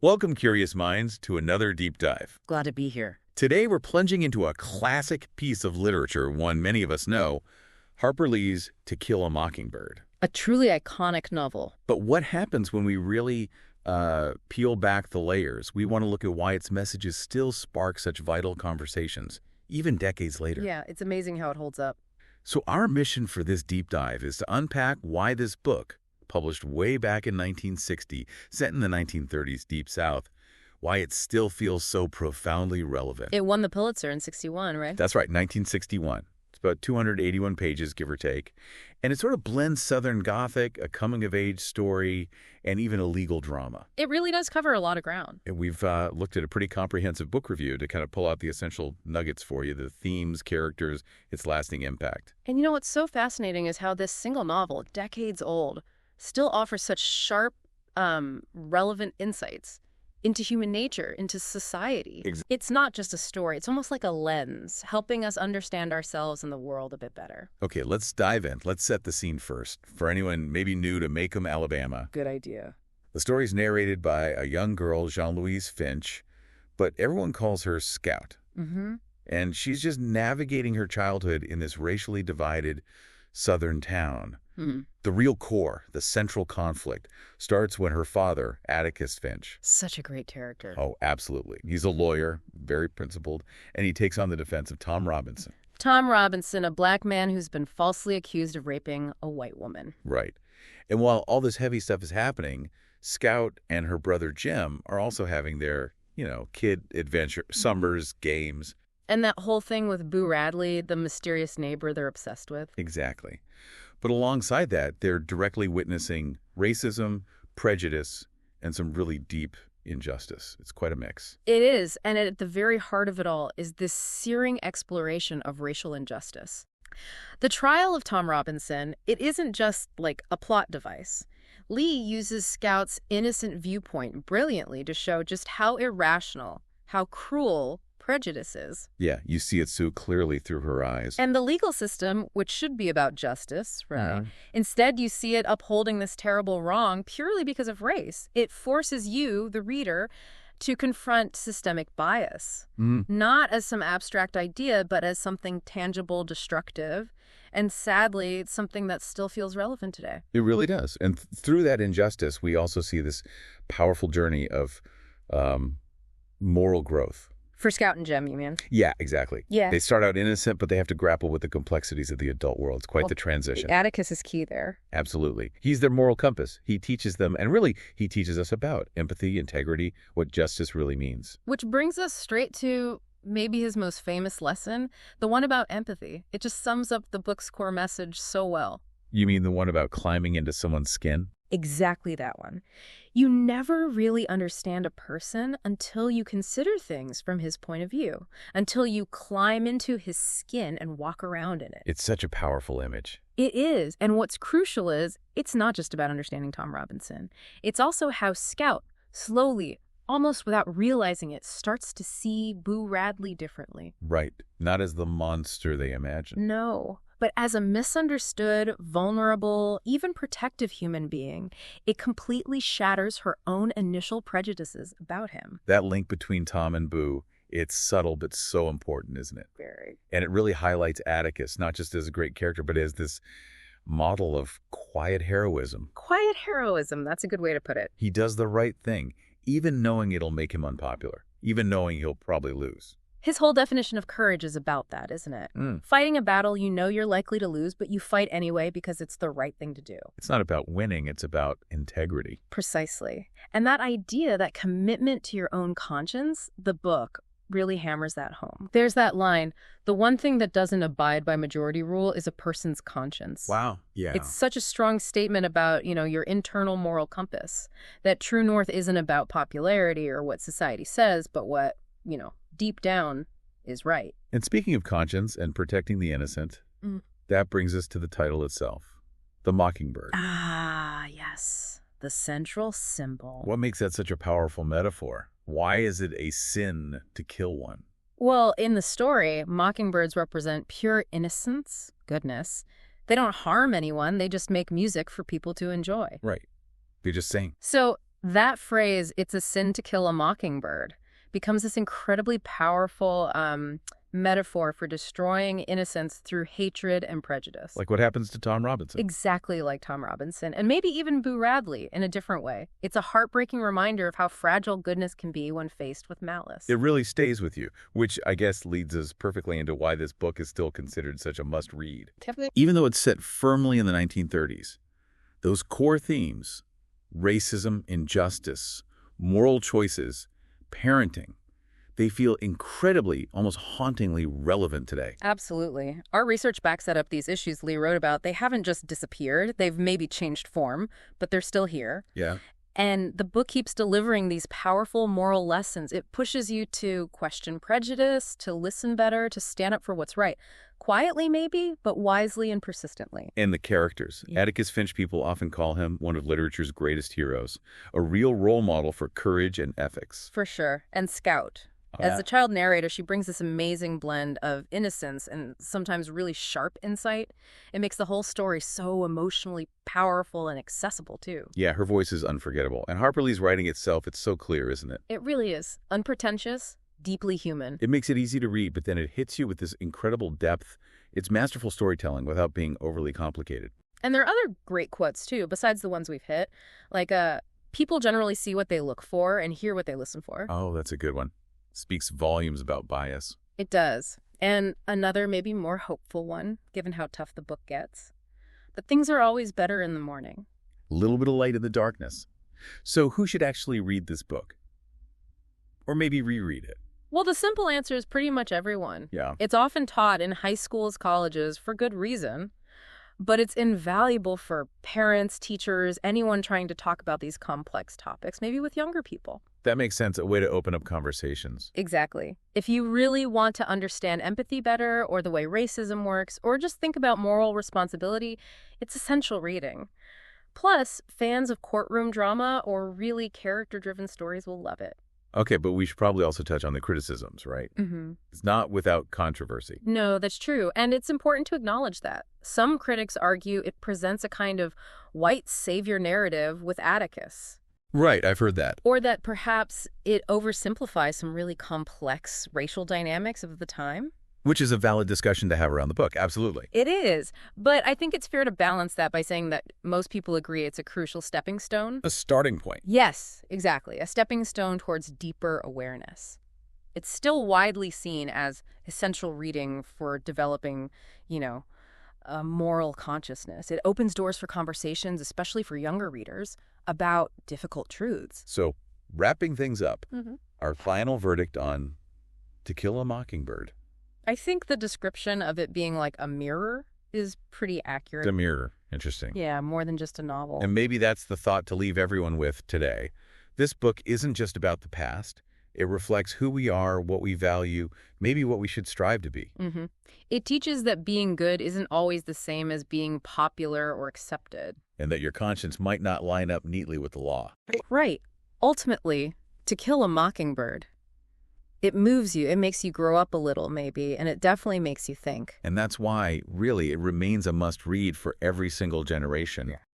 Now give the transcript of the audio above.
Welcome, curious minds, to another deep dive. Glad to be here. Today, we're plunging into a classic piece of literature, one many of us know, Harper Lee's To Kill a Mockingbird. A truly iconic novel. But what happens when we really peel back the layers? We want to look at why its messages still spark such vital conversations, even decades later. Yeah, it's amazing how it holds up. So our mission for this deep dive is to unpack why this book, published way back in 1960, set in the 1930s Deep South, why it still feels so profoundly relevant. It won the Pulitzer in '61, right? That's right, 1961. It's about 281 pages, give or take. And it sort of blends Southern Gothic, a coming-of-age story, and even a legal drama. It really does cover a lot of ground. And we've looked at a pretty comprehensive book review to kind of pull out the essential nuggets for you, the themes, characters, its lasting impact. And you know what's so fascinating is how this single novel, decades old, still offers such sharp, relevant insights into human nature, into society. It's not just a story. It's almost like a lens, helping us understand ourselves and the world a bit better. Okay, let's dive in. Let's set the scene first. For anyone maybe new to Macomb, Alabama. Good idea. The story's narrated by a young girl, Jean-Louise Finch, but everyone calls her Scout. Mm-hmm. And she's just navigating her childhood in this racially divided southern town. The real core, the central conflict, starts when her father, Atticus Finch. Such a great character. Oh, absolutely. He's a lawyer, very principled, and he takes on the defense of Tom Robinson. Tom Robinson, a black man who's been falsely accused of raping a white woman. Right. And while all this heavy stuff is happening, Scout and her brother Jim are also having their, kid adventure, summers, games. And that whole thing with Boo Radley, the mysterious neighbor they're obsessed with. Exactly. But alongside that, they're directly witnessing racism, prejudice, and some really deep injustice. It's quite a mix. It is, and at the very heart of it all is this searing exploration of racial injustice. The trial of Tom Robinson, it isn't just like a plot device. Lee uses Scout's innocent viewpoint brilliantly to show just how irrational, how cruel prejudice is. Yeah, you see it so clearly through her eyes. And the legal system, which should be about justice, right? Instead, you see it upholding this terrible wrong purely because of race. It forces you, the reader, to confront systemic bias, not as some abstract idea, but as something tangible, destructive, and sadly, it's something that still feels relevant today. It really does. And through that injustice, we also see this powerful journey of moral growth. For Scout and Jem, you mean? Yeah, exactly. Yeah. They start out innocent, but they have to grapple with the complexities of the adult world. It's quite the transition. Atticus is key there. Absolutely. He's their moral compass. He teaches them, and really, he teaches us about empathy, integrity, what justice really means. Which brings us straight to maybe his most famous lesson, the one about empathy. It just sums up the book's core message so well. You mean the one about climbing into someone's skin? Exactly that one. You never really understand a person until you consider things from his point of view, until you climb into his skin and walk around in it. It's such a powerful image. It is. And what's crucial is it's not just about understanding Tom Robinson. It's also how Scout, slowly, almost without realizing it, starts to see Boo Radley differently. Right. Not as the monster they imagine. No. But as a misunderstood, vulnerable, even protective human being, it completely shatters her own initial prejudices about him. That link between Tom and Boo, it's subtle but so important, isn't it? Very. And it really highlights Atticus, not just as a great character, but as this model of quiet heroism. Quiet heroism, that's a good way to put it. He does the right thing, even knowing it'll make him unpopular, even knowing he'll probably lose. His whole definition of courage is about that, isn't it? Fighting a battle you know you're likely to lose, but you fight anyway because it's the right thing to do. It's not about winning, it's about integrity. Precisely. And that idea, that commitment to your own conscience, the book really hammers that home. There's that line, the one thing that doesn't abide by majority rule is a person's conscience. Wow. Yeah. It's such a strong statement about, your internal moral compass, that true north isn't about popularity or what society says, but what, deep down is right. And speaking of conscience and protecting the innocent, that brings us to the title itself, The Mockingbird. Ah, yes. The central symbol. What makes that such a powerful metaphor? Why is it a sin to kill one? Well, in the story, mockingbirds represent pure innocence, goodness. They don't harm anyone. They just make music for people to enjoy. Right. They just sing. So That phrase, "it's a sin to kill a mockingbird," becomes this incredibly powerful metaphor for destroying innocence through hatred and prejudice. Like what happens to Tom Robinson. Exactly like Tom Robinson, and maybe even Boo Radley in a different way. It's a heartbreaking reminder of how fragile goodness can be when faced with malice. It really stays with you, which I guess leads us perfectly into why this book is still considered such a must-read. Even though it's set firmly in the 1930s, those core themes, racism, injustice, moral choices, parenting, they feel incredibly, almost hauntingly relevant today. Absolutely. Our research backs that up. These issues Lee wrote about, they haven't just disappeared. They've maybe changed form, but they're still here. Yeah. And the book keeps delivering these powerful moral lessons. It pushes you to question prejudice, to listen better, to stand up for what's right. Quietly, maybe, but wisely and persistently. And the characters. Yeah. Atticus Finch, people often call him one of literature's greatest heroes, a real role model for courage and ethics. For sure. And Scout. As the child narrator, she brings this amazing blend of innocence and sometimes really sharp insight. It makes the whole story so emotionally powerful and accessible, too. Yeah, her voice is unforgettable. And Harper Lee's writing itself, it's so clear, isn't it? It really is. Unpretentious, deeply human. It makes it easy to read, but then it hits you with this incredible depth. It's masterful storytelling without being overly complicated. And there are other great quotes, too, besides the ones we've hit. Like, people generally see what they look for and hear what they listen for. Oh, that's a good one. Speaks volumes about bias. It does. And another, maybe more hopeful one, given how tough the book gets. But things are always better in the morning. A little bit of light in the darkness. So who should actually read this book? Or maybe reread it? Well, the simple answer is pretty much everyone. Yeah. It's often taught in high schools, colleges, for good reason. But it's invaluable for parents, teachers, anyone trying to talk about these complex topics, maybe with younger people. That makes sense, a way to open up conversations. Exactly. If you really want to understand empathy better, or the way racism works, or just think about moral responsibility, it's essential reading. Plus, fans of courtroom drama or really character-driven stories will love it. Okay, but we should probably also touch on the criticisms, right? Mm-hmm. It's not without controversy. No, that's true. And it's important to acknowledge that. Some critics argue it presents a kind of white savior narrative with Atticus. Right, I've heard that. Or that perhaps it oversimplifies some really complex racial dynamics of the time. Which is a valid discussion to have around the book, absolutely. It is. But I think it's fair to balance that by saying that most people agree it's a crucial stepping stone. A starting point. Yes, exactly. A stepping stone towards deeper awareness. It's still widely seen as essential reading for developing, a moral consciousness. It opens doors for conversations, especially for younger readers, about difficult truths. So, wrapping things up, Mm-hmm. our final verdict on To Kill a Mockingbird. I think the description of it being like a mirror is pretty accurate. The mirror. Interesting. Yeah, more than just a novel. And maybe that's the thought to leave everyone with today. This book isn't just about the past. It reflects who we are, what we value, maybe what we should strive to be. Mm-hmm. It teaches that being good isn't always the same as being popular or accepted. And that your conscience might not line up neatly with the law. Right. Ultimately, To Kill a Mockingbird, it moves you. It makes you grow up a little, maybe, and it definitely makes you think. And that's why, really, it remains a must-read for every single generation. Yeah.